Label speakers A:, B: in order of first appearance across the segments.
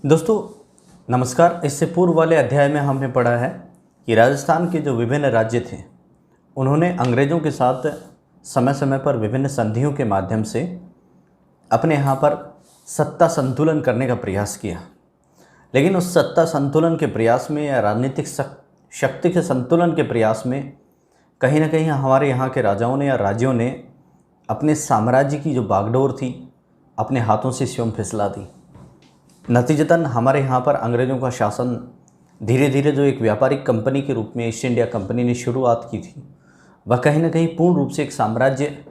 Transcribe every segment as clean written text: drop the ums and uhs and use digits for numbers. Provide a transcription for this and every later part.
A: दोस्तों नमस्कार। इससे पूर्व वाले अध्याय में हमने पढ़ा है कि राजस्थान के जो विभिन्न राज्य थे उन्होंने अंग्रेज़ों के साथ समय समय पर विभिन्न संधियों के माध्यम से अपने यहाँ पर सत्ता संतुलन करने का प्रयास किया। लेकिन उस सत्ता संतुलन के प्रयास में या राजनीतिक शक्ति के संतुलन के प्रयास में कहीं ना कहीं हमारे यहाँ के राजाओं ने या राज्यों ने अपने साम्राज्य की जो बागडोर थी अपने हाथों से स्वयं फिसला दी। नतीजतन हमारे यहाँ पर अंग्रेज़ों का शासन धीरे धीरे जो एक व्यापारिक कंपनी के रूप में ईस्ट इंडिया कंपनी ने शुरुआत की थी वह कहीं ना कहीं पूर्ण रूप से एक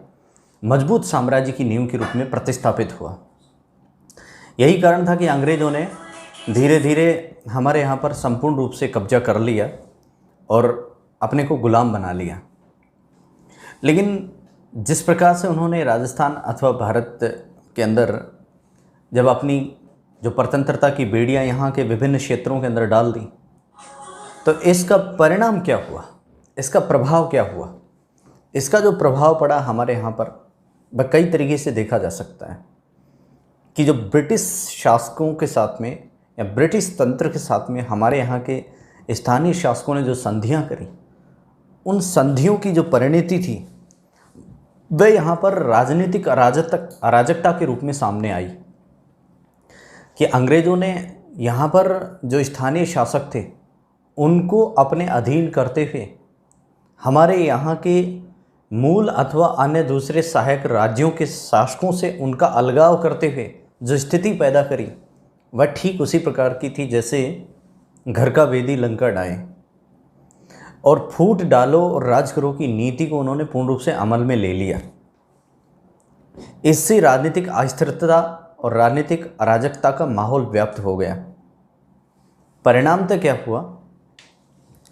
A: मजबूत साम्राज्य की नींव के रूप में प्रतिस्थापित हुआ। यही कारण था कि अंग्रेज़ों ने धीरे धीरे हमारे यहाँ पर संपूर्ण रूप से कब्जा कर लिया और अपने को गुलाम बना लिया। लेकिन जिस प्रकार से उन्होंने राजस्थान अथवा भारत के अंदर जब अपनी जो स्वतंत्रता की बेड़ियाँ यहाँ के विभिन्न क्षेत्रों के अंदर डाल दी तो इसका परिणाम क्या हुआ, इसका प्रभाव क्या हुआ। इसका जो प्रभाव पड़ा हमारे यहाँ पर वह कई तरीके से देखा जा सकता है कि जो ब्रिटिश शासकों के साथ में या ब्रिटिश तंत्र के साथ में हमारे यहाँ के स्थानीय शासकों ने जो संधियाँ करी उन संधियों की जो परिणति थी वह यहाँ पर राजनीतिक अराजकता के रूप में सामने आई कि अंग्रेज़ों ने यहाँ पर जो स्थानीय शासक थे उनको अपने अधीन करते हुए हमारे यहाँ के मूल अथवा अन्य दूसरे सहायक राज्यों के शासकों से उनका अलगाव करते हुए जो स्थिति पैदा करी वह ठीक उसी प्रकार की थी जैसे घर का वेदी लंका डाहे और फूट डालो और राज करो की नीति को उन्होंने पूर्ण रूप से अमल में ले लिया। इससे राजनीतिक अस्थिरता और राजनीतिक अराजकता का माहौल व्याप्त हो गया। परिणामतः क्या हुआ,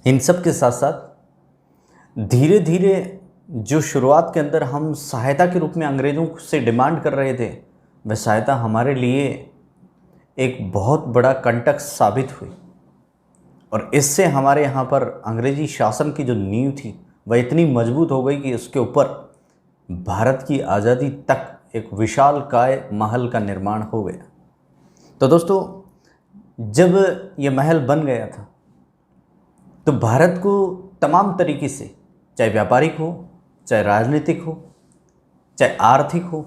A: इन सब के साथ साथ धीरे धीरे जो शुरुआत के अंदर हम सहायता के रूप में अंग्रेज़ों से डिमांड कर रहे थे वह सहायता हमारे लिए एक बहुत बड़ा कंटक साबित हुई और इससे हमारे यहाँ पर अंग्रेज़ी शासन की जो नींव थी वह इतनी मजबूत हो गई कि उसके ऊपर भारत की आज़ादी तक एक विशालकाय महल का निर्माण हो गया। तो दोस्तों जब ये महल बन गया था तो भारत को तमाम तरीके से चाहे व्यापारिक हो, चाहे राजनीतिक हो, चाहे आर्थिक हो,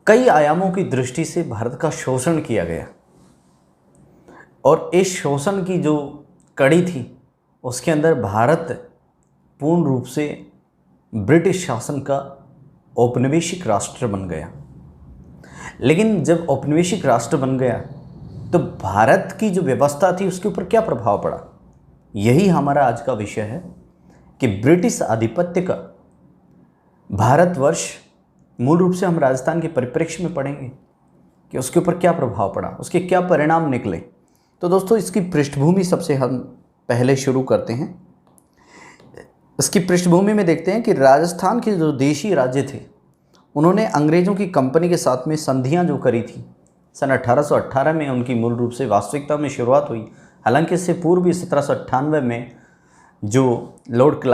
A: कई आयामों की दृष्टि से भारत का शोषण किया गया और इस शोषण की जो कड़ी थी उसके अंदर भारत पूर्ण रूप से ब्रिटिश शासन का औपनिवेशिक राष्ट्र बन गया। लेकिन जब औपनिवेशिक राष्ट्र बन गया तो भारत की जो व्यवस्था थी उसके ऊपर क्या प्रभाव पड़ा, यही हमारा आज का विषय है कि ब्रिटिश आधिपत्य का भारतवर्ष मूल रूप से हम राजस्थान के परिप्रेक्ष्य में पढ़ेंगे कि उसके ऊपर क्या प्रभाव पड़ा, उसके क्या परिणाम निकले। तो दोस्तों इसकी पृष्ठभूमि सबसे हम पहले शुरू करते हैं। इसकी पृष्ठभूमि में देखते हैं कि राजस्थान के जो देशी राज्य थे उन्होंने अंग्रेज़ों की कंपनी के साथ में संधियां जो करी थी सन 1818 में उनकी मूल रूप से वास्तविकता में शुरुआत हुई। हालांकि इससे पूर्व भी 1798 में जो लॉर्ड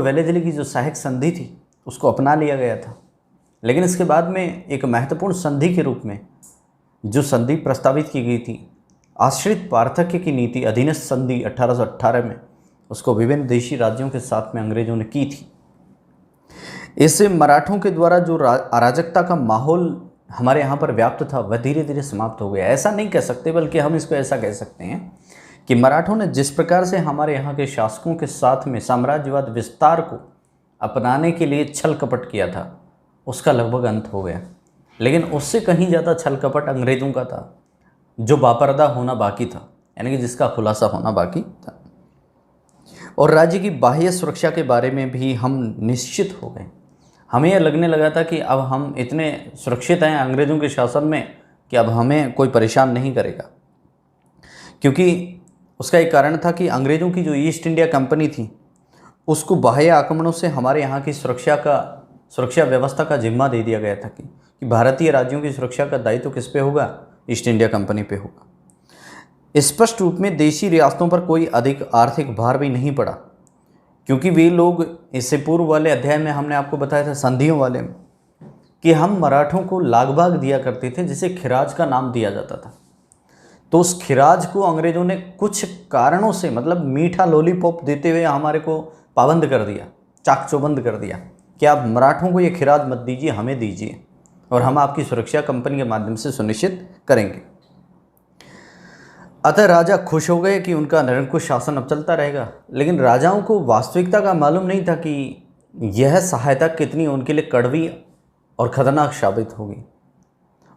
A: वेलेस्ली की जो सहायक संधि थी उसको अपना लिया गया था। लेकिन इसके बाद में एक महत्वपूर्ण संधि के रूप में जो संधि प्रस्तावित की गई थी आश्रित पार्थक्य की नीति अधीनस्थ संधि 1818 में, उसको विभिन्न देशी राज्यों के साथ में अंग्रेज़ों ने की थी। इससे मराठों के द्वारा जो अराजकता का माहौल हमारे यहाँ पर व्याप्त था वह धीरे धीरे समाप्त हो गया। ऐसा नहीं कह सकते बल्कि हम इसको ऐसा कह सकते हैं कि मराठों ने जिस प्रकार से हमारे यहाँ के शासकों के साथ में साम्राज्यवाद विस्तार को अपनाने के लिए छल कपट किया था उसका लगभग अंत हो गया। लेकिन उससे कहीं ज़्यादा छल कपट अंग्रेज़ों का था जो बापर्दा होना बाकी था, यानी कि जिसका खुलासा होना बाकी था। और राज्य की बाह्य सुरक्षा के बारे में भी हम निश्चित हो गए। हमें यह लगने लगा था कि अब हम इतने सुरक्षित हैं अंग्रेज़ों के शासन में कि अब हमें कोई परेशान नहीं करेगा, क्योंकि उसका एक कारण था कि अंग्रेज़ों की जो ईस्ट इंडिया कंपनी थी उसको बाह्य आक्रमणों से हमारे यहाँ की सुरक्षा व्यवस्था का जिम्मा दे दिया गया था कि भारतीय राज्यों की सुरक्षा का दायित्व किस पे होगा, ईस्ट इंडिया कंपनी पे होगा। स्पष्ट रूप में देशी रियासतों पर कोई अधिक आर्थिक भार भी नहीं पड़ा, क्योंकि वे लोग इससे पूर्व वाले अध्याय में हमने आपको बताया था संधियों वाले में कि हम मराठों को लागबाग दिया करते थे, जिसे खिराज का नाम दिया जाता था। तो उस खिराज को अंग्रेज़ों ने कुछ कारणों से, मतलब मीठा लॉलीपॉप देते हुए हमारे को पाबंद कर दिया, चाक चौबंद कर दिया कि आप मराठों को ये खिराज मत दीजिए, हमें दीजिए, और हम आपकी सुरक्षा कंपनी के माध्यम से सुनिश्चित करेंगे। अतः राजा खुश हो गए कि उनका निरंकुश शासन अब चलता रहेगा। लेकिन राजाओं को वास्तविकता का मालूम नहीं था कि यह सहायता कितनी उनके लिए कड़वी और ख़तरनाक साबित होगी।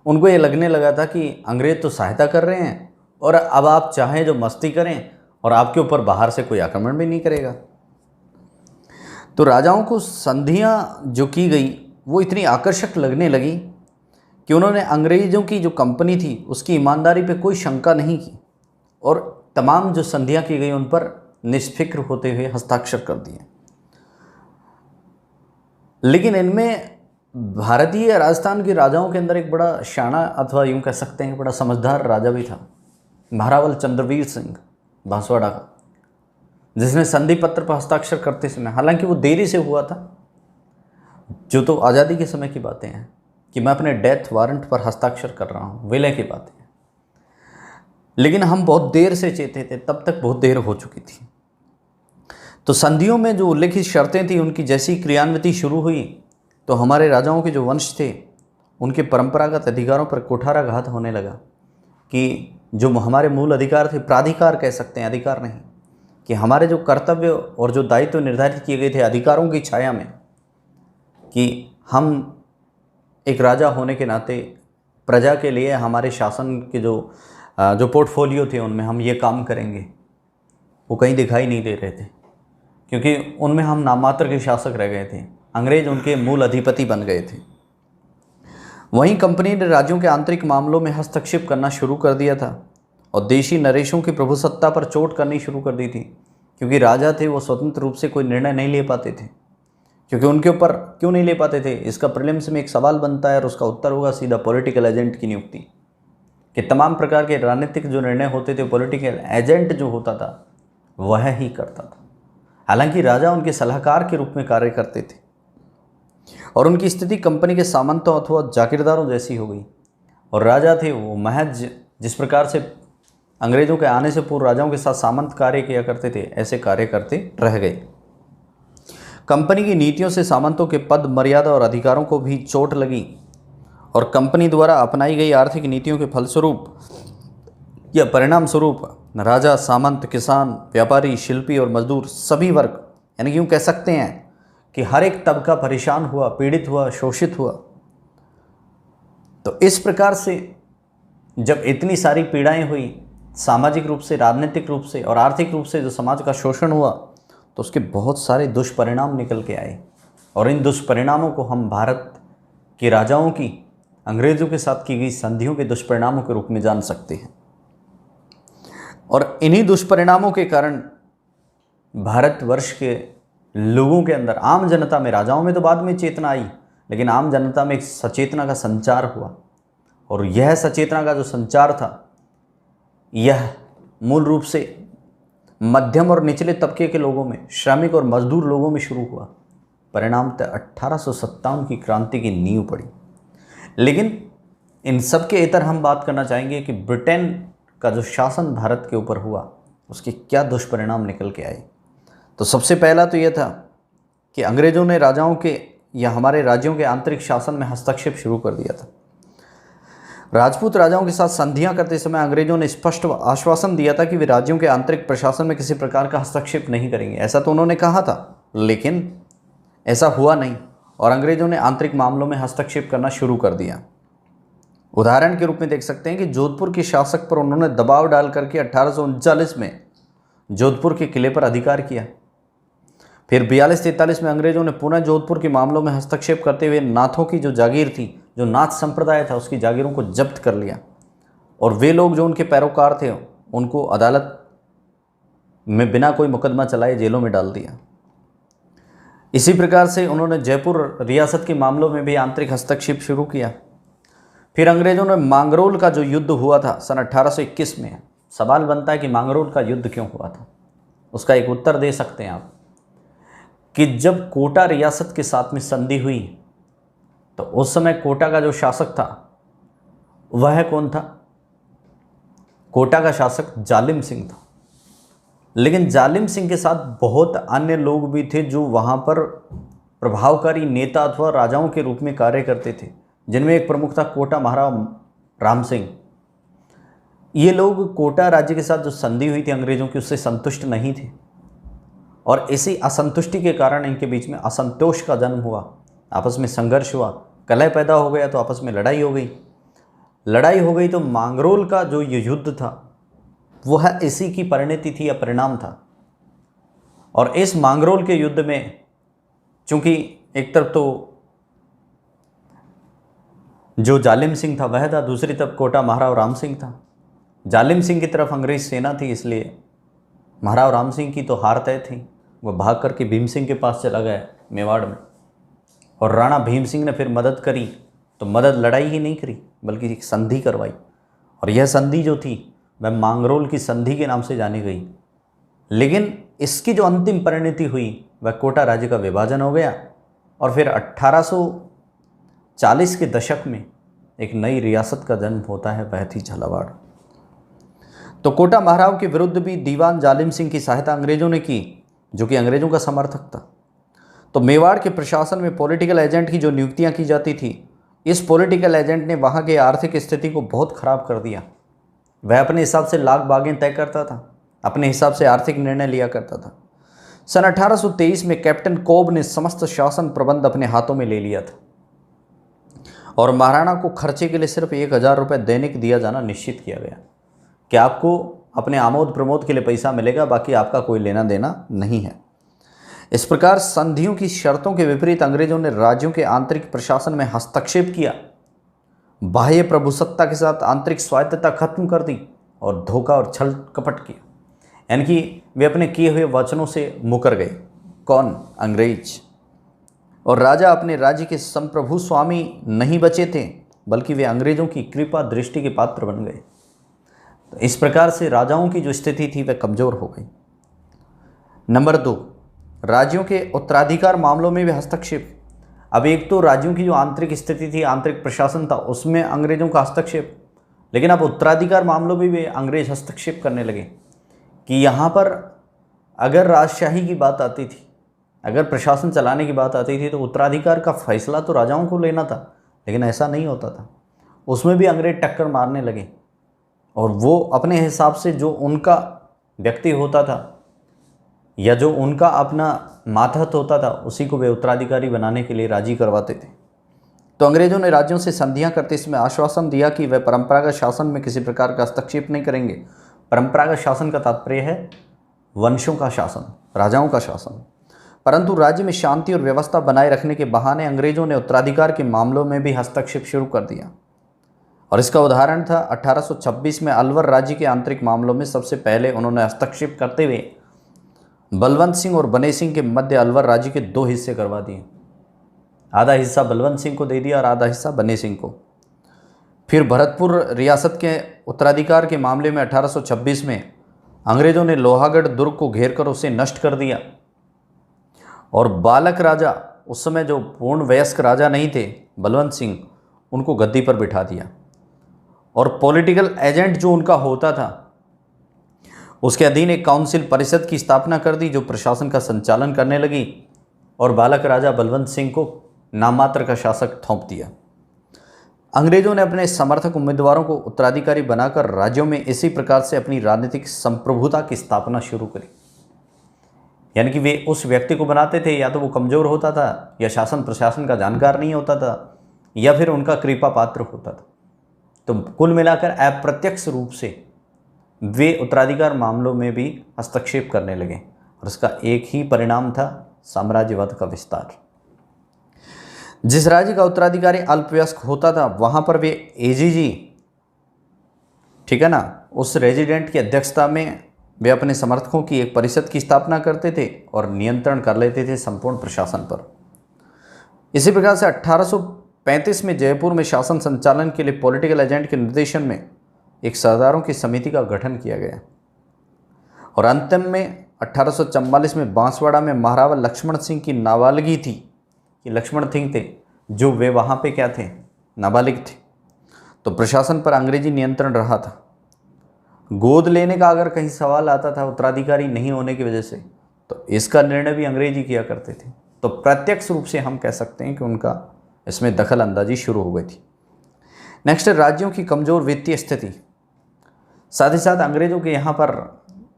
A: उनको ये लगने लगा था कि अंग्रेज़ तो सहायता कर रहे हैं और अब आप चाहें जो मस्ती करें, और आपके ऊपर बाहर से कोई आक्रमण भी नहीं करेगा। तो राजाओं को संधियाँ जो की गई वो इतनी आकर्षक लगने लगी कि उन्होंने अंग्रेज़ों की जो कंपनी थी उसकी ईमानदारी पे कोई शंका नहीं की, और तमाम जो संधियाँ की गई उन पर निष्फिक्र होते हुए हस्ताक्षर कर दिए। लेकिन इनमें भारतीय राजस्थान के राजाओं के अंदर एक बड़ा शाना, अथवा यूँ कह सकते हैं बड़ा समझदार राजा भी था, महारावल चंद्रवीर सिंह बांसवाड़ा का, जिसने संधि पत्र पर हस्ताक्षर करते समय, हालांकि वो देरी से हुआ था, जो तो आज़ादी के समय की बातें हैं कि मैं अपने डेथ वारंट पर हस्ताक्षर कर रहा हूँ, विलय की बातें हैं, लेकिन हम बहुत देर से चेते थे, तब तक बहुत देर हो चुकी थी। तो संधियों में जो उल्लिखित शर्तें थी उनकी जैसी क्रियान्विति शुरू हुई तो हमारे राजाओं के जो वंश थे उनके परंपरागत अधिकारों पर कुठाराघात होने लगा कि जो हमारे मूल अधिकार थे, प्राधिकार कह सकते हैं, अधिकार नहीं, कि हमारे जो कर्तव्य और जो दायित्व निर्धारित किए गए थे अधिकारों की छाया में, कि हम एक राजा होने के नाते प्रजा के लिए हमारे शासन के जो पोर्टफोलियो थे उनमें हम ये काम करेंगे, वो कहीं दिखाई नहीं दे रहे थे, क्योंकि उनमें हम नाममात्र के शासक रह गए थे, अंग्रेज उनके मूल अधिपति बन गए थे। वहीं कंपनी ने राज्यों के आंतरिक मामलों में हस्तक्षेप करना शुरू कर दिया था और देशी नरेशों की प्रभुसत्ता पर चोट करनी शुरू कर दी थी, क्योंकि राजा थे वो स्वतंत्र रूप से कोई निर्णय नहीं ले पाते थे। क्योंकि उनके ऊपर क्यों नहीं ले पाते थे, इसका प्रीलिम्स में एक सवाल बनता है और उसका उत्तर होगा सीधा पॉलिटिकल एजेंट की नियुक्ति, कि तमाम प्रकार के राजनीतिक जो निर्णय होते थे पॉलिटिकल एजेंट जो होता था वह ही करता था। हालांकि राजा उनके सलाहकार के रूप में कार्य करते थे और उनकी स्थिति कंपनी के सामंतों अथवा जागीरदारों जैसी हो गई, और राजा थे वो महज जिस प्रकार से अंग्रेजों के आने से पूर्व राजाओं के साथ सामंत कार्य किया करते थे ऐसे कार्य करते रह गए। कंपनी की नीतियों से सामंतों के पद, मर्यादा और अधिकारों को भी चोट लगी और कंपनी द्वारा अपनाई गई आर्थिक नीतियों के फलस्वरूप या परिणाम स्वरूप राजा, सामंत, किसान, व्यापारी, शिल्पी और मजदूर सभी वर्ग, यानी यूँ कह सकते हैं कि हर एक तबका परेशान हुआ, पीड़ित हुआ, शोषित हुआ। तो इस प्रकार से जब इतनी सारी पीड़ाएं हुई, सामाजिक रूप से, राजनीतिक रूप से और आर्थिक रूप से जो समाज का शोषण हुआ, तो उसके बहुत सारे दुष्परिणाम निकल के आए, और इन दुष्परिणामों को हम भारत के राजाओं की अंग्रेज़ों के साथ की गई संधियों के दुष्परिणामों के रूप में जान सकते हैं। और इन्हीं दुष्परिणामों के कारण भारतवर्ष के लोगों के अंदर, आम जनता में, राजाओं में तो बाद में चेतना आई, लेकिन आम जनता में एक सचेतना का संचार हुआ, और यह सचेतना का जो संचार था यह मूल रूप से मध्यम और निचले तबके के लोगों में, श्रमिक और मजदूर लोगों में शुरू हुआ। परिणामतः 1857 की क्रांति की नींव पड़ी। लेकिन इन सब के इतर हम बात करना चाहेंगे कि ब्रिटेन का जो शासन भारत के ऊपर हुआ उसके क्या दुष्परिणाम निकल के आए। तो सबसे पहला तो यह था कि अंग्रेज़ों ने राजाओं के या हमारे राज्यों के आंतरिक शासन में हस्तक्षेप शुरू कर दिया था। राजपूत राजाओं के साथ संधियां करते समय अंग्रेज़ों ने स्पष्ट आश्वासन दिया था कि वे राज्यों के आंतरिक प्रशासन में किसी प्रकार का हस्तक्षेप नहीं करेंगे। ऐसा तो उन्होंने कहा था, लेकिन ऐसा हुआ नहीं और अंग्रेज़ों ने आंतरिक मामलों में हस्तक्षेप करना शुरू कर दिया। उदाहरण के रूप में देख सकते हैं कि जोधपुर के शासक पर उन्होंने दबाव डाल करके 1839 में जोधपुर के किले पर अधिकार किया। फिर 42-43 में अंग्रेज़ों ने पुनः जोधपुर के मामलों में हस्तक्षेप करते हुए नाथों की जो जागीर थी, जो नाथ संप्रदाय था, उसकी जागीरों को जब्त कर लिया, और वे लोग जो उनके पैरोकार थे उनको अदालत में बिना कोई मुकदमा चलाए जेलों में डाल दिया। इसी प्रकार से उन्होंने जयपुर रियासत के मामलों में भी आंतरिक हस्तक्षेप शुरू किया। फिर अंग्रेज़ों ने मांगरोल का जो युद्ध हुआ था सन 1821 में, सवाल बनता है कि मांगरोल का युद्ध क्यों हुआ था। उसका एक उत्तर दे सकते हैं आप कि जब कोटा रियासत के साथ में संधि हुई तो उस समय कोटा का जो शासक था वह कौन था? कोटा का शासक जालिम सिंह था। लेकिन जालिम सिंह के साथ बहुत अन्य लोग भी थे जो वहाँ पर प्रभावकारी नेता अथवा राजाओं के रूप में कार्य करते थे, जिनमें एक प्रमुख था कोटा महाराव राम सिंह। ये लोग कोटा राज्य के साथ जो संधि हुई थी अंग्रेज़ों की, उससे संतुष्ट नहीं थे और इसी असंतुष्टि के कारण इनके बीच में असंतोष का जन्म हुआ, आपस में संघर्ष हुआ, कलह पैदा हो गया, तो आपस में लड़ाई हो गई। लड़ाई हो गई तो मांगरोल का जो ये युद्ध था वह इसी की परिणति थी या परिणाम था। और इस मांगरोल के युद्ध में चूंकि एक तरफ तो जो जालिम सिंह था वह था, दूसरी तरफ कोटा महाराव राम सिंह था। जालिम सिंह की तरफ अंग्रेज सेना थी, इसलिए महाराव राम सिंह की तो हार तय थी। वह भाग करके भीम सिंह के पास चला गया मेवाड़ में, और राणा भीम सिंह ने फिर मदद करी, तो मदद लड़ाई ही नहीं करी बल्कि एक संधि करवाई, और यह संधि जो थी वह मांगरोल की संधि के नाम से जानी गई। लेकिन इसकी जो अंतिम परिणति हुई वह कोटा राज्य का विभाजन हो गया, और फिर 1840 के दशक में एक नई रियासत का जन्म होता है, वह थी झालावाड़। तो कोटा महाराव के विरुद्ध भी दीवान जालिम सिंह की सहायता अंग्रेजों ने की, जो कि अंग्रेजों का समर्थक था। तो मेवाड़ के प्रशासन में पॉलिटिकल एजेंट की जो नियुक्तियां की जाती थी, इस पॉलिटिकल एजेंट ने वहां की आर्थिक स्थिति को बहुत खराब कर दिया। वह अपने हिसाब से लाग बागें तय करता था, अपने हिसाब से आर्थिक निर्णय लिया करता था। सन 1823 में कैप्टन कोब ने समस्त शासन प्रबंध अपने हाथों में ले लिया था, और महाराणा को खर्चे के लिए सिर्फ 1000 रुपये दैनिक दिया जाना निश्चित किया गया कि आपको अपने आमोद प्रमोद के लिए पैसा मिलेगा, बाकी आपका कोई लेना देना नहीं है। इस प्रकार संधियों की शर्तों के विपरीत अंग्रेजों ने राज्यों के आंतरिक प्रशासन में हस्तक्षेप किया, बाह्य प्रभुसत्ता के साथ आंतरिक स्वायत्तता खत्म कर दी और धोखा और छल कपट किया। यानी कि वे अपने किए हुए वचनों से मुकर गए। कौन? अंग्रेज। और राजा अपने राज्य के संप्रभु स्वामी नहीं बचे थे, बल्कि वे अंग्रेजों की कृपा दृष्टि के पात्र बन गए। तो इस प्रकार से राजाओं की जो स्थिति थी वह कमज़ोर हो गई। नंबर 2, राज्यों के उत्तराधिकार मामलों में भी हस्तक्षेप। अब एक तो राज्यों की जो आंतरिक स्थिति थी, आंतरिक प्रशासन था, उसमें अंग्रेजों का हस्तक्षेप, लेकिन अब उत्तराधिकार मामलों में भी अंग्रेज हस्तक्षेप करने लगे कि यहाँ पर अगर राजशाही की बात आती थी, अगर प्रशासन चलाने की बात आती थी, तो उत्तराधिकार का फैसला तो राजाओं को लेना था, लेकिन ऐसा नहीं होता था। उसमें भी अंग्रेज टक्कर मारने लगे, और वो अपने हिसाब से जो उनका व्यक्ति होता था या जो उनका अपना मातहत होता था, उसी को वे उत्तराधिकारी बनाने के लिए राजी करवाते थे। तो अंग्रेजों ने राज्यों से संधियां करते इसमें आश्वासन दिया कि वे परंपरागत शासन में किसी प्रकार का हस्तक्षेप नहीं करेंगे। परंपरागत शासन का तात्पर्य है वंशों का शासन, राजाओं का शासन। परंतु राज्य में शांति और व्यवस्था बनाए रखने के बहाने अंग्रेजों ने उत्तराधिकार के मामलों में भी हस्तक्षेप शुरू कर दिया, और इसका उदाहरण था 1826 में अलवर राज्य के आंतरिक मामलों में सबसे पहले उन्होंने हस्तक्षेप करते हुए बलवंत सिंह और बने सिंह के मध्य अलवर राज्य के 2 हिस्से करवा दिए। आधा हिस्सा बलवंत सिंह को दे दिया और आधा हिस्सा बने सिंह को। फिर भरतपुर रियासत के उत्तराधिकार के मामले में 1826 में अंग्रेजों ने लोहागढ़ दुर्ग को घेर कर उसे नष्ट कर दिया, और बालक राजा, उस समय जो पूर्ण वयस्क राजा नहीं थे बलवंत सिंह, उनको गद्दी पर बिठा दिया, और पॉलिटिकल एजेंट जो उनका होता था उसके अधीन एक काउंसिल परिषद की स्थापना कर दी, जो प्रशासन का संचालन करने लगी, और बालक राजा बलवंत सिंह को नाममात्र का शासक थोप दिया। अंग्रेजों ने अपने समर्थक उम्मीदवारों को उत्तराधिकारी बनाकर राज्यों में इसी प्रकार से अपनी राजनीतिक संप्रभुता की स्थापना शुरू करी। यानी कि वे उस व्यक्ति को बनाते थे, या तो वो कमज़ोर होता था, या शासन प्रशासन का जानकार नहीं होता था, या फिर उनका कृपा पात्र होता था। तो कुल मिलाकर अप्रत्यक्ष रूप से वे उत्तराधिकार मामलों में भी हस्तक्षेप करने लगे, और इसका एक ही परिणाम था साम्राज्यवाद का विस्तार। जिस राज्य का उत्तराधिकारी अल्पवयस्क होता था वहाँ पर वे एजीजी, ठीक है ना, उस रेजिडेंट की अध्यक्षता में वे अपने समर्थकों की एक परिषद की स्थापना करते थे और नियंत्रण कर लेते थे संपूर्ण प्रशासन पर। इसी प्रकार से 1835 में जयपुर में शासन संचालन के लिए पॉलिटिकल एजेंट के निर्देशन में एक सरदारों की समिति का गठन किया गया, और अंतिम में 1844 में बांसवाड़ा में महाराजा लक्ष्मण सिंह की नाबालिगी थी कि लक्ष्मण सिंह थे जो वे वहाँ पे क्या थे, नाबालिग थे। तो प्रशासन पर अंग्रेजी नियंत्रण रहा था। गोद लेने का अगर कहीं सवाल आता था उत्तराधिकारी नहीं होने की वजह से, तो इसका निर्णय भी अंग्रेजी किया करते थे। तो प्रत्यक्ष रूप से हम कह सकते हैं कि उनका इसमें दखल अंदाजी शुरू हो गई थी। नेक्स्ट है राज्यों की कमज़ोर वित्तीय स्थिति। साथ ही साथ अंग्रेज़ों के यहाँ पर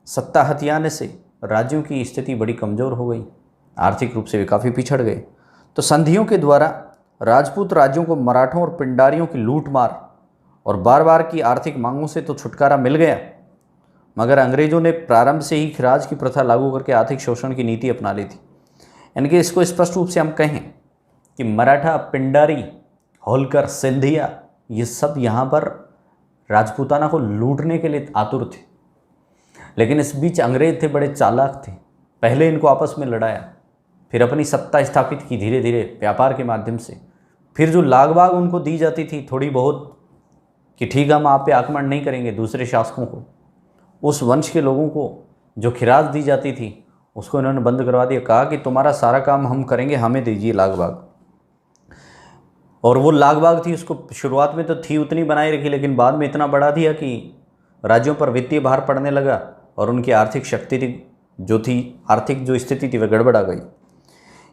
A: सत्ता हथियाने से राज्यों की स्थिति बड़ी कमज़ोर हो गई, आर्थिक रूप से वे काफ़ी पिछड़ गए। तो संधियों के द्वारा राजपूत राज्यों को मराठों और पिंडारियों की लूट मार और बार बार की आर्थिक मांगों से तो छुटकारा मिल गया, मगर अंग्रेज़ों ने प्रारंभ से ही खिराज की प्रथा लागू करके आर्थिक शोषण की नीति अपना ली थी। यानी कि इसको स्पष्ट रूप से हम कहें कि मराठा, पिंडारी, होलकर, सिंधिया, ये सब यहाँ पर राजपूताना को लूटने के लिए आतुर थे। लेकिन इस बीच अंग्रेज थे बड़े चालाक थे। पहले इनको आपस में लड़ाया, फिर अपनी सत्ता स्थापित की धीरे धीरे व्यापार के माध्यम से। फिर जो लागबाग उनको दी जाती थी थोड़ी बहुत कि ठीक है हम आप पे आक्रमण नहीं करेंगे, दूसरे शासकों को, उस वंश के लोगों को जो खिराज दी जाती थी उसको इन्होंने बंद करवा दिया। कहा कि तुम्हारा सारा काम हम करेंगे, हमें दीजिए लागबाग। और वो लागबाग थी, उसको शुरुआत में तो थी उतनी बनाए रखी, लेकिन बाद में इतना बढ़ा दिया कि राज्यों पर वित्तीय भार पड़ने लगा और उनकी आर्थिक शक्ति आर्थिक जो स्थिति थी वह गड़बड़ा गई।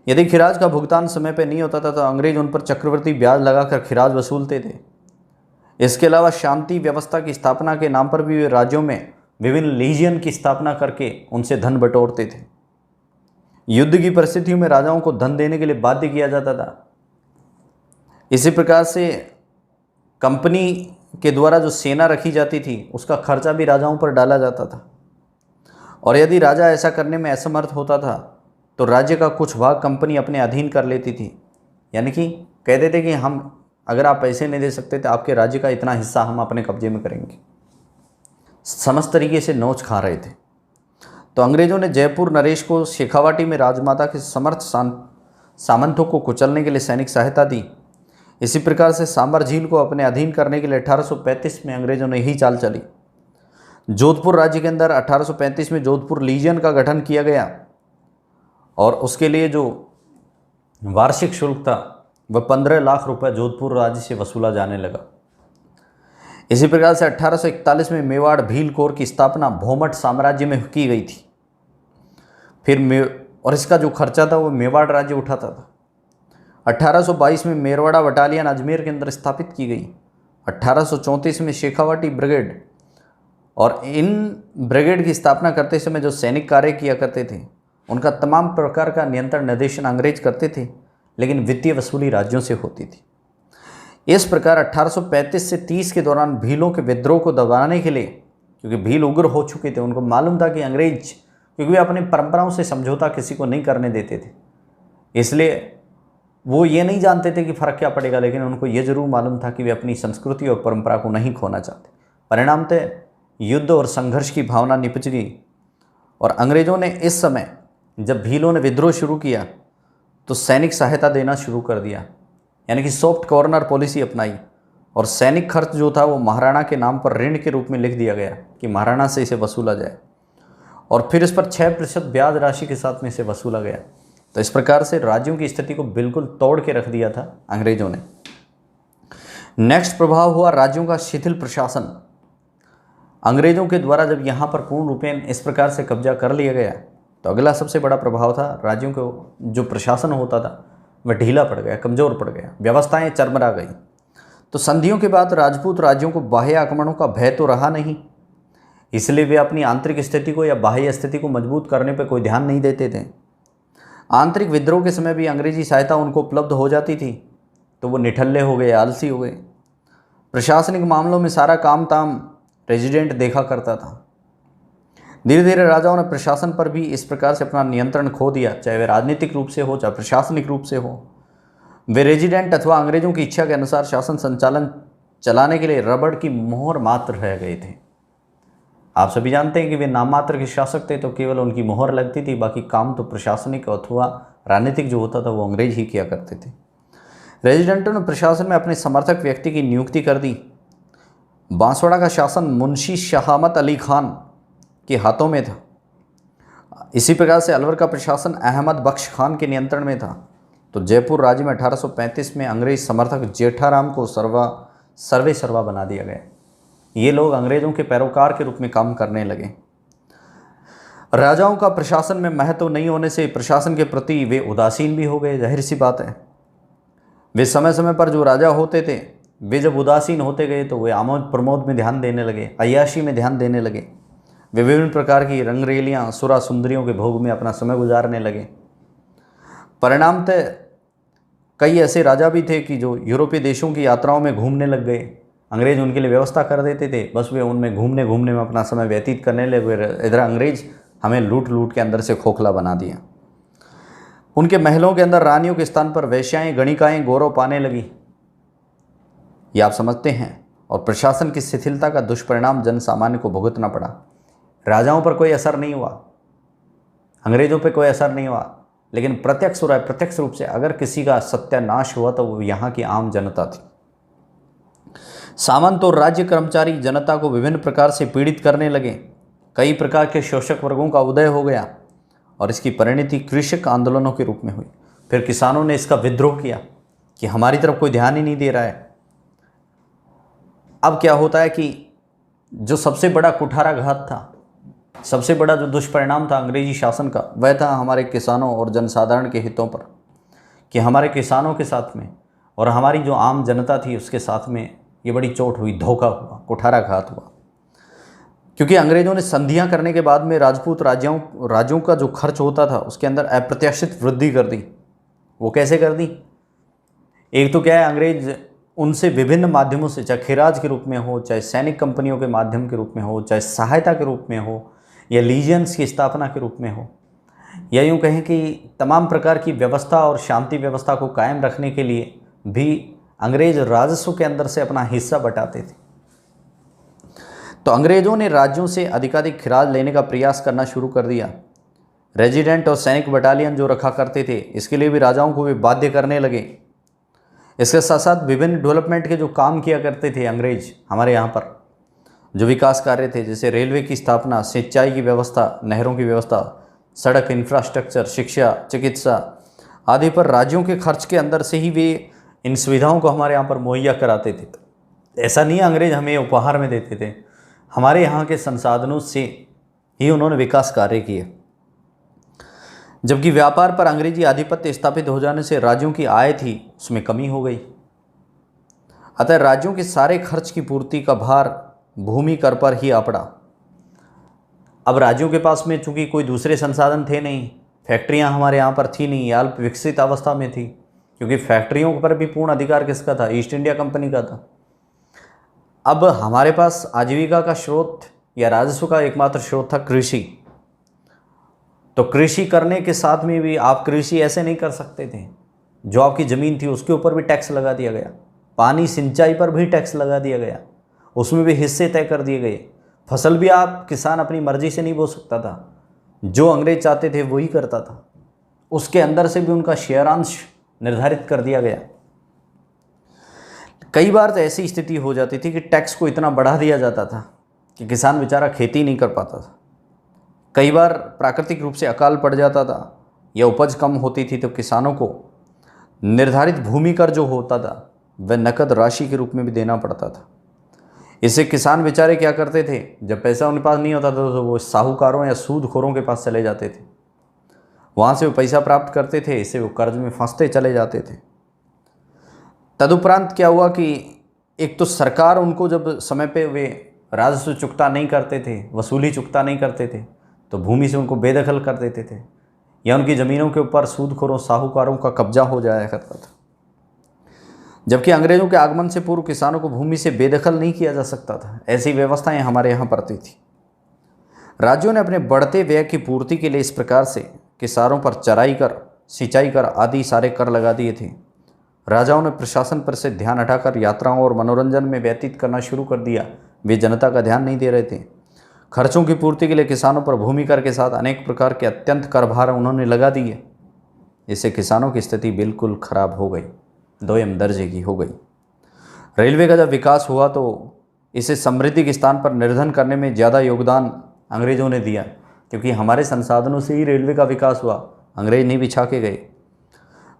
A: यदि खिराज का भुगतान समय पर नहीं होता था तो अंग्रेज उन पर चक्रवृद्धि ब्याज लगाकर खिराज वसूलते थे। इसके अलावा शांति व्यवस्था की स्थापना के नाम पर भी वे राज्यों में विभिन्न लीजियन की स्थापना करके उनसे धन बटोरते थे। युद्ध की परिस्थितियों में राजाओं को धन देने के लिए बाध्य किया जाता था। इसी प्रकार से कंपनी के द्वारा जो सेना रखी जाती थी उसका खर्चा भी राजाओं पर डाला जाता था। और यदि राजा ऐसा करने में असमर्थ होता था तो राज्य का कुछ भाग कंपनी अपने अधीन कर लेती थी। यानी कि कहते थे कि हम अगर आप पैसे नहीं दे सकते तो आपके राज्य का इतना हिस्सा हम अपने कब्जे में करेंगे। समस्त तरीके से नोच खा रहे थे। तो अंग्रेज़ों ने जयपुर नरेश को शेखावाटी में राजमाता के समर्थ सामंतों को कुचलने के लिए सैनिक सहायता दी। इसी प्रकार से सांबर झील को अपने अधीन करने के लिए 1835 में अंग्रेज़ों ने यही चाल चली। जोधपुर राज्य के अंदर 1835 में जोधपुर लीजियन का गठन किया गया और उसके लिए जो वार्षिक शुल्क था वह 15 लाख रुपए जोधपुर राज्य से वसूला जाने लगा। इसी प्रकार से 1841 में मेवाड़ भील कोर की स्थापना भोमट साम्राज्य में की गई थी। और इसका जो खर्चा था वो मेवाड़ राज्य उठाता था। 1822 में मेरवाड़ा बटालियन अजमेर के अंदर स्थापित की गई। 1834 में शेखावाटी ब्रिगेड, और इन ब्रिगेड की स्थापना करते समय जो सैनिक कार्य किया करते थे उनका तमाम प्रकार का नियंत्रण निर्देशन अंग्रेज करते थे, लेकिन वित्तीय वसूली राज्यों से होती थी। इस प्रकार 1835 से 30 के दौरान भीलों के विद्रोह को दबाने के लिए, क्योंकि भील उग्र हो चुके थे, उनको मालूम था कि अंग्रेज, क्योंकि वे अपनी परंपराओं से समझौता किसी को नहीं करने देते थे, इसलिए वो ये नहीं जानते थे कि फ़र्क क्या पड़ेगा, लेकिन उनको ये जरूर मालूम था कि वे अपनी संस्कृति और परंपरा को नहीं खोना चाहते। परिणामतः युद्ध और संघर्ष की भावना निपज गई और अंग्रेज़ों ने इस समय जब भीलों ने विद्रोह शुरू किया तो सैनिक सहायता देना शुरू कर दिया, यानी कि सॉफ्ट कॉर्नर पॉलिसी अपनाई। और सैनिक खर्च जो था वो महाराणा के नाम पर ऋण के रूप में लिख दिया गया कि महाराणा से इसे वसूला जाए, और फिर इस पर 6% ब्याज राशि के साथ में इसे वसूला गया। तो इस प्रकार से राज्यों की स्थिति को बिल्कुल तोड़ के रख दिया था अंग्रेजों ने। नेक्स्ट प्रभाव हुआ राज्यों का शिथिल प्रशासन। अंग्रेजों के द्वारा जब यहाँ पर पूर्ण रूपेण इस प्रकार से कब्जा कर लिया गया तो अगला सबसे बड़ा प्रभाव था राज्यों को जो प्रशासन होता था वह ढीला पड़ गया, कमज़ोर पड़ गया, व्यवस्थाएं चरमरा गई। तो संधियों के बाद राजपूत राज्यों को बाह्य आक्रमणों का भय तो रहा नहीं, इसलिए वे अपनी आंतरिक स्थिति को या बाह्य स्थिति को मजबूत करने पर कोई ध्यान नहीं देते थे। आंतरिक विद्रोह के समय भी अंग्रेजी सहायता उनको उपलब्ध हो जाती थी तो वो निठल्ले हो गए, आलसी हो गए। प्रशासनिक मामलों में सारा काम ताम रेजिडेंट देखा करता था। धीरे धीरे राजाओं ने प्रशासन पर भी इस प्रकार से अपना नियंत्रण खो दिया, चाहे वे राजनीतिक रूप से हो चाहे प्रशासनिक रूप से हो। वे रेजिडेंट अथवा अंग्रेजों की इच्छा के अनुसार शासन संचालन चलाने के लिए रबड़ की मोहर मात्र रह गए थे। आप सभी जानते हैं कि वे नाम मात्र के शासक थे, तो केवल उनकी मोहर लगती थी, बाकी काम तो प्रशासनिक अथवा राजनीतिक जो होता था वो अंग्रेज ही किया करते थे। रेजिडेंटों ने प्रशासन में अपने समर्थक व्यक्ति की नियुक्ति कर दी। बांसवाड़ा का शासन मुंशी शहामत अली खान के हाथों में था। इसी प्रकार से अलवर का प्रशासन अहमद बख्श खान के नियंत्रण में था। तो जयपुर राज्य में 1835 में अंग्रेज समर्थक जेठाराम को सर्वे सर्वा बना दिया गया। ये लोग अंग्रेज़ों के पैरोकार के रूप में काम करने लगे। राजाओं का प्रशासन में महत्व नहीं होने से प्रशासन के प्रति वे उदासीन भी हो गए। जाहिर सी बात है, वे समय समय पर जो राजा होते थे वे जब उदासीन होते गए तो वे आमोद प्रमोद में ध्यान देने लगे, अय्याशी में ध्यान देने लगे। वे विभिन्न प्रकार की रंगरेलियाँ सुरा सुंदरियों के भोग में अपना समय गुजारने लगे। परिणामतः कई ऐसे राजा भी थे कि जो यूरोपीय देशों की यात्राओं में घूमने लग गए। अंग्रेज उनके लिए व्यवस्था कर देते थे, बस वे उनमें घूमने में अपना समय व्यतीत करने लगे। इधर अंग्रेज हमें लूट के अंदर से खोखला बना दिया। उनके महलों के अंदर रानियों के स्थान पर वेश्याएं गणिकाएं गौरव पाने लगी। ये आप समझते हैं। और प्रशासन की शिथिलता का दुष्परिणाम जन सामान्य को भुगतना पड़ा। राजाओं पर कोई असर नहीं हुआ, अंग्रेजों पर कोई असर नहीं हुआ, लेकिन प्रत्यक्ष रूप से अगर किसी का सत्यानाश हुआ तो वो यहाँ की आम जनता थी। सामंत और राज्य कर्मचारी जनता को विभिन्न प्रकार से पीड़ित करने लगे। कई प्रकार के शोषक वर्गों का उदय हो गया और इसकी परिणति कृषक आंदोलनों के रूप में हुई। फिर किसानों ने इसका विद्रोह किया कि हमारी तरफ कोई ध्यान ही नहीं दे रहा है। अब क्या होता है कि जो सबसे बड़ा कुठाराघात था, सबसे बड़ा जो दुष्परिणाम था अंग्रेजी शासन का, वह था हमारे किसानों और जनसाधारण के हितों पर, कि हमारे किसानों के साथ में और हमारी जो आम जनता थी उसके साथ में ये बड़ी चोट हुई, धोखा हुआ, कुठाराघात हुआ। क्योंकि अंग्रेज़ों ने संधियां करने के बाद में राजपूत राज्यों का जो खर्च होता था उसके अंदर अप्रत्याशित वृद्धि कर दी। वो कैसे कर दी? एक तो क्या है, अंग्रेज उनसे विभिन्न माध्यमों से, चाहे खिराज के रूप में हो, चाहे सैनिक कंपनियों के माध्यम के रूप में हो, चाहे सहायता के रूप में हो, या लीजियंस की स्थापना के रूप में हो, या यूँ कहें कि तमाम प्रकार की व्यवस्था और शांति व्यवस्था को कायम रखने के लिए भी अंग्रेज राजस्व के अंदर से अपना हिस्सा बटाते थे। तो अंग्रेज़ों ने राज्यों से अधिकाधिक खिराज लेने का प्रयास करना शुरू कर दिया। रेजिडेंट और सैनिक बटालियन जो रखा करते थे, इसके लिए भी राजाओं को भी बाध्य करने लगे। इसके साथ साथ विभिन्न डेवलपमेंट के जो काम किया करते थे अंग्रेज हमारे यहाँ पर, जो विकास कार्य थे, जैसे रेलवे की स्थापना, सिंचाई की व्यवस्था, नहरों की व्यवस्था, सड़क इंफ्रास्ट्रक्चर, शिक्षा, चिकित्सा आदि पर राज्यों के खर्च के अंदर से ही वे इन सुविधाओं को हमारे यहाँ पर मुहैया कराते थे। ऐसा नहीं अंग्रेज हमें उपहार में देते थे, हमारे यहाँ के संसाधनों से ही उन्होंने विकास कार्य किए। जबकि व्यापार पर अंग्रेजी आधिपत्य स्थापित हो जाने से राज्यों की आय थी उसमें कमी हो गई। अतः राज्यों के सारे खर्च की पूर्ति का भार भूमि कर पर ही आ पड़ा। अब राज्यों के पास में चूंकि कोई दूसरे संसाधन थे नहीं, फैक्ट्रियां हमारे यहाँ पर थी नहीं, अल्प विकसित अवस्था में थी, क्योंकि फैक्ट्रियों पर भी पूर्ण अधिकार किसका था? ईस्ट इंडिया कंपनी का था। अब हमारे पास आजीविका का स्रोत या राजस्व का एकमात्र स्रोत था कृषि। तो कृषि करने के साथ में भी आप कृषि ऐसे नहीं कर सकते थे, जो आपकी ज़मीन थी उसके ऊपर भी टैक्स लगा दिया गया, पानी सिंचाई पर भी टैक्स लगा दिया गया, उसमें भी हिस्से तय कर दिए गए। फसल भी आप किसान अपनी मर्जी से नहीं बो सकता था, जो अंग्रेज चाहते थे वही करता था, उसके अंदर से भी उनका शेयरांश निर्धारित कर दिया गया। कई बार तो ऐसी स्थिति हो जाती थी कि टैक्स को इतना बढ़ा दिया जाता था कि किसान बेचारा खेती नहीं कर पाता था। कई बार प्राकृतिक रूप से अकाल पड़ जाता था या उपज कम होती थी तो किसानों को निर्धारित भूमि कर जो होता था वह नकद राशि के रूप में भी देना पड़ता था। इससे किसान बेचारे क्या करते थे, जब पैसा उनके पास नहीं होता था तो वो साहूकारों या सूदखोरों के पास चले जाते थे, वहाँ से वो पैसा प्राप्त करते थे, इससे वो कर्ज में फंसते चले जाते थे। तदुपरांत क्या हुआ कि एक तो सरकार उनको जब समय पे वे राजस्व चुकता नहीं करते थे, वसूली चुकता नहीं करते थे, तो भूमि से उनको बेदखल कर देते थे या उनकी ज़मीनों के ऊपर सूदखोरों साहूकारों का कब्जा हो जाया करता था। जबकि अंग्रेज़ों के आगमन से पूर्व किसानों को भूमि से बेदखल नहीं किया जा सकता था। ऐसी व्यवस्थाएं हमारे यहाँ पड़ती थी। राज्यों ने अपने बढ़ते व्यय की पूर्ति के लिए इस प्रकार से किसानों पर चराई कर, सिंचाई कर आदि सारे कर लगा दिए थे। राजाओं ने प्रशासन पर से ध्यान हटाकर यात्राओं और मनोरंजन में व्यतीत करना शुरू कर दिया। वे जनता का ध्यान नहीं दे रहे थे। खर्चों की पूर्ति के लिए किसानों पर भूमि कर के साथ अनेक प्रकार के अत्यंत कर भार उन्होंने लगा दिए। इससे किसानों की स्थिति बिल्कुल खराब हो गई, दोयम दर्जे की हो गई। रेलवे का जब विकास हुआ तो इसे समृद्धि के स्थान पर निर्धन करने में ज़्यादा योगदान अंग्रेज़ों ने दिया, क्योंकि हमारे संसाधनों से ही रेलवे का विकास हुआ, अंग्रेज नहीं बिछा के गए।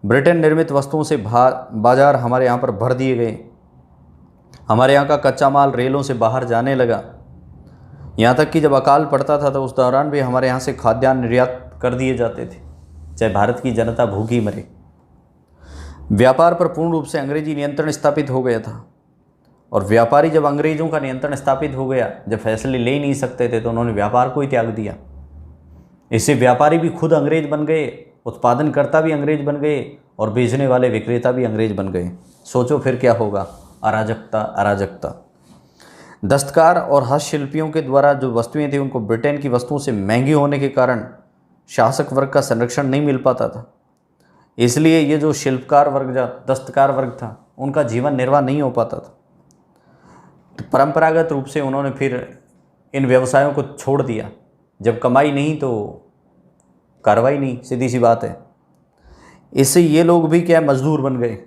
A: ब्रिटेन निर्मित वस्तुओं से बाजार हमारे यहाँ पर भर दिए गए। हमारे यहाँ का कच्चा माल रेलों से बाहर जाने लगा। यहाँ तक कि जब अकाल पड़ता था तो उस दौरान भी हमारे यहाँ से खाद्यान्न निर्यात कर दिए जाते थे, चाहे भारत की जनता भूखी मरे। व्यापार पर पूर्ण रूप से अंग्रेजी नियंत्रण स्थापित हो गया था, और व्यापारी जब अंग्रेज़ों का नियंत्रण स्थापित हो गया, जब फैसले ले ही नहीं सकते थे, तो उन्होंने व्यापार को ही त्याग दिया। इससे व्यापारी भी खुद अंग्रेज बन गए, उत्पादनकर्ता भी अंग्रेज बन गए, और बेचने वाले विक्रेता भी अंग्रेज बन गए। सोचो फिर क्या होगा। अराजकता, अराजकता। दस्तकार और हस्तशिल्पियों के द्वारा जो वस्तुएं थी उनको ब्रिटेन की वस्तुओं से महंगी होने के कारण शासक वर्ग का संरक्षण नहीं मिल पाता था। इसलिए ये जो शिल्पकार वर्ग, जो दस्तकार वर्ग था, उनका जीवन निर्वाह नहीं हो पाता था। तो परंपरागत रूप से उन्होंने फिर इन व्यवसायों को छोड़ दिया। जब कमाई नहीं तो कार्रवाई नहीं, सीधी सी बात है। इससे ये लोग भी क्या मजदूर बन गए।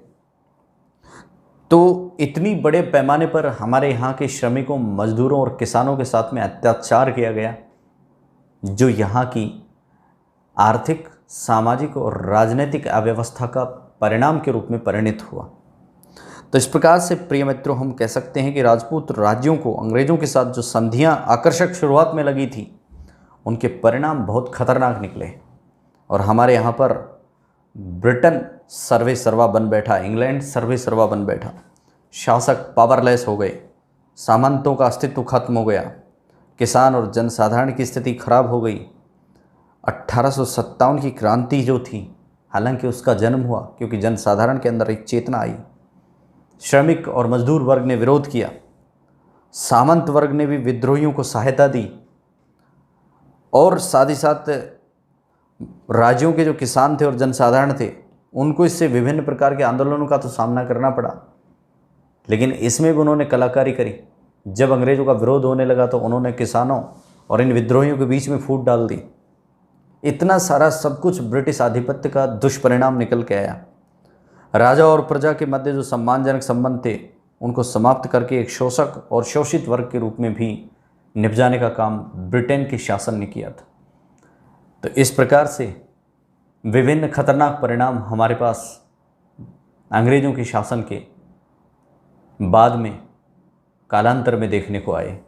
A: तो इतनी बड़े पैमाने पर हमारे यहाँ के श्रमिकों, मजदूरों और किसानों के साथ में अत्याचार किया गया, जो यहाँ की आर्थिक, सामाजिक और राजनीतिक अव्यवस्था का परिणाम के रूप में परिणित हुआ। तो इस प्रकार से प्रिय मित्रों, हम कह सकते हैं कि राजपूत राज्यों को अंग्रेज़ों के साथ जो संधियाँ आकर्षक शुरुआत में लगी थी, उनके परिणाम बहुत खतरनाक निकले, और हमारे यहाँ पर ब्रिटेन सर्वे सर्वा बन बैठा, इंग्लैंड सर्वे सर्वा बन बैठा। शासक पावरलेस हो गए, सामंतों का अस्तित्व खत्म हो गया, किसान और जनसाधारण की स्थिति खराब हो गई। 1857 की क्रांति जो थी, हालांकि उसका जन्म हुआ क्योंकि जनसाधारण के अंदर एक चेतना आई। श्रमिक और मजदूर वर्ग ने विरोध किया, सामंत वर्ग ने भी विद्रोहियों को सहायता दी, और साथ ही साथ राज्यों के जो किसान थे और जनसाधारण थे, उनको इससे विभिन्न प्रकार के आंदोलनों का तो सामना करना पड़ा। लेकिन इसमें भी उन्होंने कलाकारी करी। जब अंग्रेज़ों का विरोध होने लगा तो उन्होंने किसानों और इन विद्रोहियों के बीच में फूट डाल दी। इतना सारा सब कुछ ब्रिटिश आधिपत्य का दुष्परिणाम निकल के आया। राजा और प्रजा के मध्य जो सम्मानजनक संबंध थे, उनको समाप्त करके एक शोषक और शोषित वर्ग के रूप में भी निपटाने का काम ब्रिटेन के शासन ने किया था। तो इस प्रकार से विभिन्न खतरनाक परिणाम हमारे पास अंग्रेज़ों के शासन के बाद में कालांतर में देखने को आए।